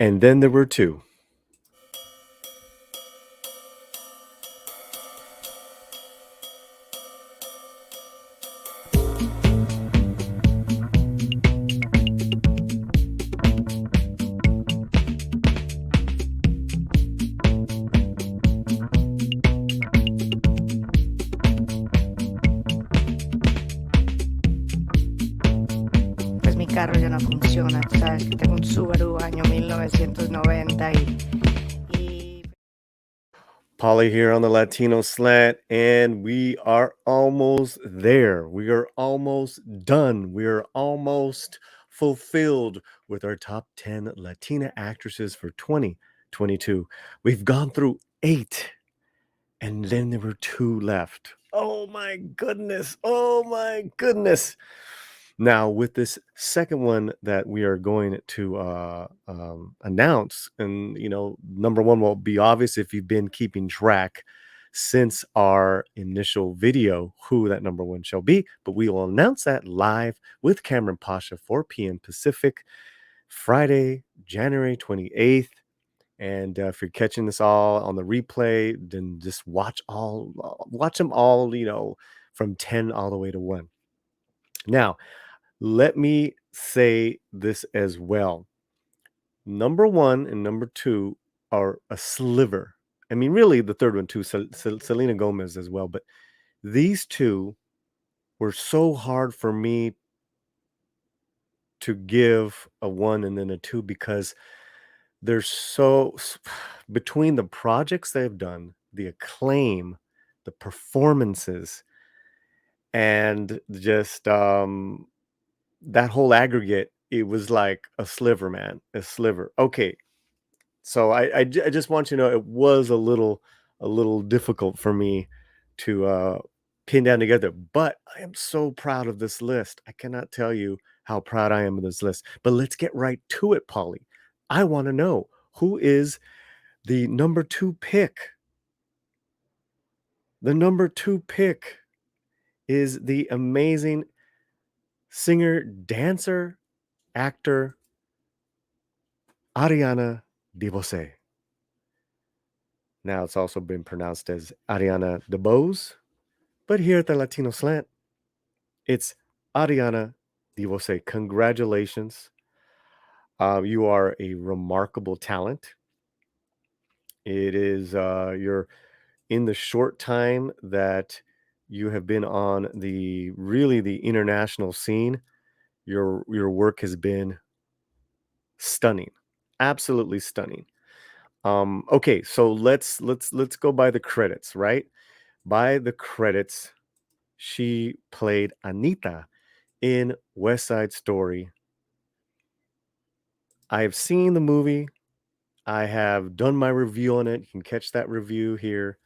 And then there were two. Pues mi carro ya no funciona, tú sabes que tengo un Subaru año 1990 y Polly here on the Latino Slant, and we are almost there. We are almost done. We are almost fulfilled with our top 10 Latina actresses for 2022. We've gone through 8, and then there were 2 left. Oh my goodness. Oh my goodness. Now, with this second one that we are going to announce, and number one will be obvious if you've been keeping track since our initial video, who that number one shall be. But we will announce that live with Cameron Pasha, 4 p.m. Pacific, Friday, January 28th. And if you're catching this all on the replay, then just watch them all, from 10 all the way to 1. Now, let me say this as well. Number 1 and number 2 are a sliver. I mean, really, the third one too, Selena Gomez as well. But these two were so hard for me to give a 1 and then a 2 because they're between the projects they've done, the acclaim, the performances, and just that whole aggregate, it was like a sliver, man, a sliver. Okay, so I just want you to know it was a little difficult for me to pin down together, but I am so proud of this list. I cannot tell you how proud I am of this list. But let's get right to it, Polly. I want to know who is the number 2 pick. The number 2 pick is the amazing singer, dancer, actor Ariana DeBose. Now it's also been pronounced as Ariana DeBose, but here at the Latino Slant, it's Ariana DeBose. Congratulations. You are a remarkable talent. It is you're in the short time that you have been on the international scene. Your work has been stunning, absolutely stunning. Okay, so let's go by the credits, right? By the credits, she played Anita in West Side Story. I have seen the movie. I have done my review on it. You can catch that review here.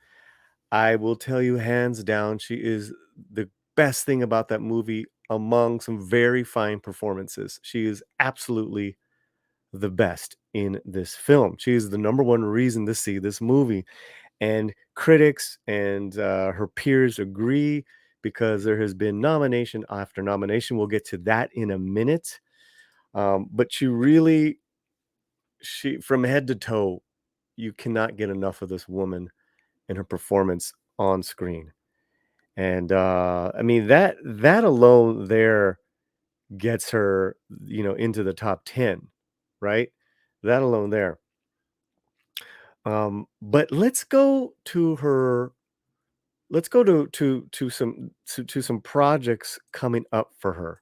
I will tell you hands down, she is the best thing about that movie among some very fine performances. She is absolutely the best in this film. She is the number one reason to see this movie. And critics and her peers agree because there has been nomination after nomination. We'll get to that in a minute. But she from head to toe, you cannot get enough of this woman and her performance on screen. And I mean that alone there gets her, into the top 10, right? That alone there. But let's go to some projects coming up for her,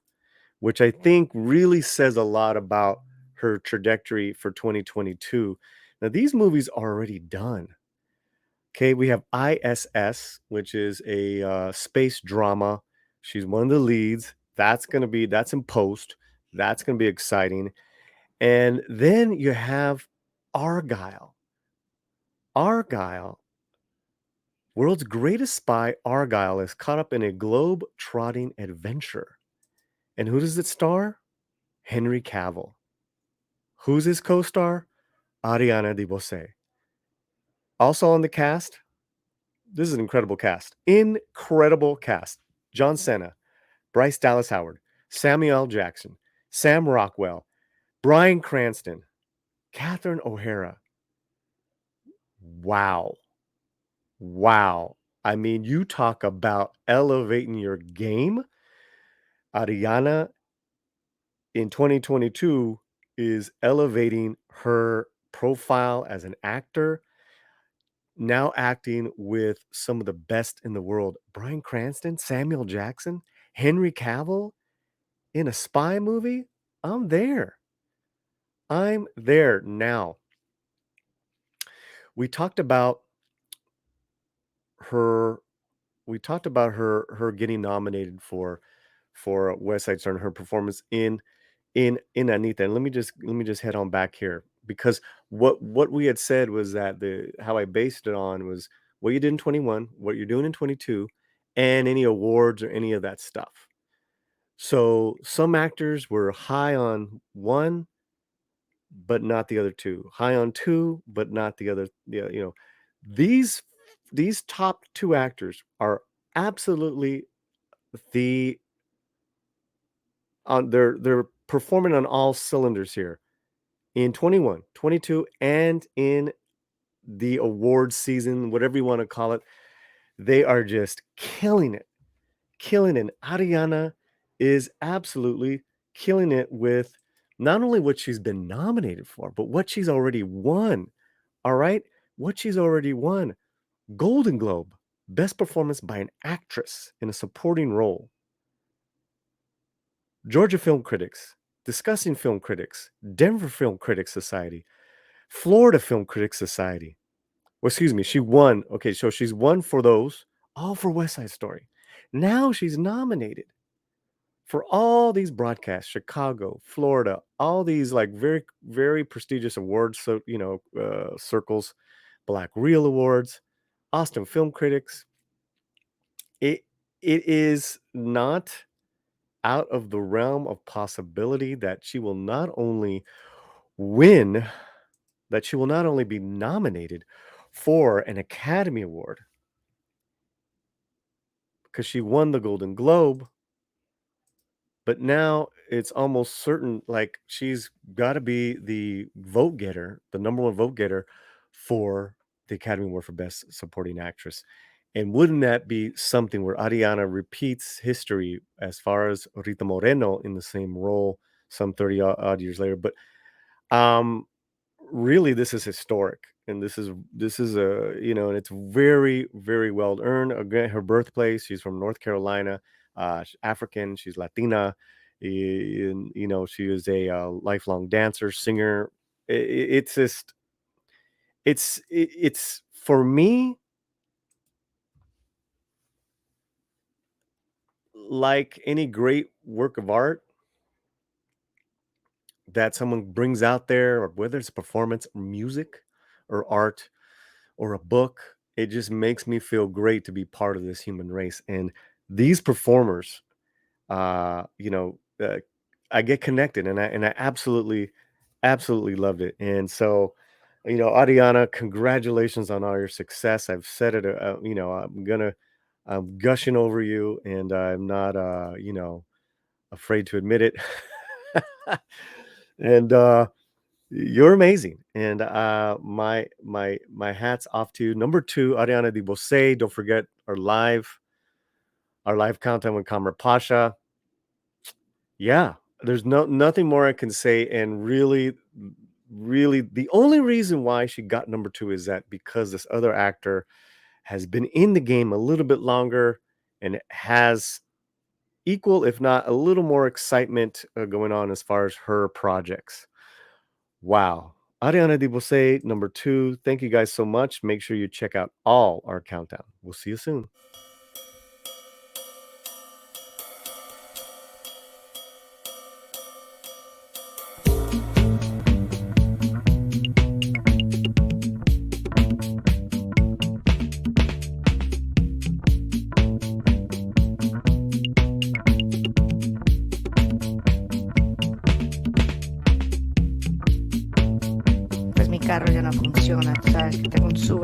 which I think really says a lot about her trajectory for 2022. Now, these movies are already done. Okay, we have ISS, which is a space drama. She's one of the leads. That's in post. That's gonna be exciting. And then you have Argyle. Argyle, world's greatest spy, Argyle, is caught up in a globe-trotting adventure. And who does it star? Henry Cavill. Who's his co-star? Ariana DeBose. Also on the cast, this is an incredible cast. Incredible cast. John Cena, Bryce Dallas Howard, Samuel L. Jackson, Sam Rockwell, Bryan Cranston, Catherine O'Hara. Wow. Wow. I mean, you talk about elevating your game. Ariana in 2022 is elevating her profile as an actor, now acting with some of the best in the world. Bryan Cranston, Samuel Jackson, Henry Cavill in a spy movie. I'm there. I'm there now. We talked about her her getting nominated for West Side Story and her performance in Anita. And let me just head on back here because what we had said was that the how I based it on was what you did in 21, what you're doing in 22, and any awards or any of that stuff. So some actors were high on one, but not the other two. High on two, but not the other. Yeah, these these top two actors are absolutely the on they're performing on all cylinders here in 21, 22, and in the awards season, whatever you want to call it. They are just killing it. Killing it. Ariana is absolutely killing it with not only what she's been nominated for, but what she's already won. All right? What she's already won. Golden Globe, Best Performance by an Actress in a Supporting Role. Georgia Film Critics, Discussing Film Critics, Denver Film Critics Society, Florida Film Critics Society. Well, excuse me, she won. Okay, so she's won for those, all for West Side Story. Now she's nominated for all these broadcasts, Chicago, Florida, all these like very, very prestigious awards. So, circles, Black Reel Awards, Austin Film Critics. It is not out of the realm of possibility that she will not only win, that she will not only be nominated for an Academy Award because she won the Golden Globe, but now it's almost certain like she's got to be the vote getter, the number one vote getter for the Academy Award for Best Supporting Actress. And wouldn't that be something where Ariana repeats history as far as Rita Moreno in the same role some 30 odd years later? But um, really, this is historic, and this is a and it's very, very well earned. Again, her birthplace, she's from North Carolina, she's African, she's Latina, and she is a lifelong dancer, singer. It's just it's for me like any great work of art that someone brings out there, or whether it's performance, or music, or art, or a book. It just makes me feel great to be part of this human race. And these performers, uh, you know, uh, I get connected, and I absolutely, absolutely loved it. And so, Ariana, congratulations on all your success. I've said it. I'm gushing over you, and I'm not, afraid to admit it. And you're amazing, and my hats off to you. Number two, Ariana DeBose. Don't forget our live countdown with Kamer Pasha. Yeah, there's nothing more I can say, and really, really, the only reason why she got number two is that because this other actor has been in the game a little bit longer and has equal, if not a little more excitement going on as far as her projects. Wow. Ariana DeBose, number two. Thank you guys so much. Make sure you check out all our countdown. We'll see you soon. Pues mi carro ya no funciona, sabes que tengo un sub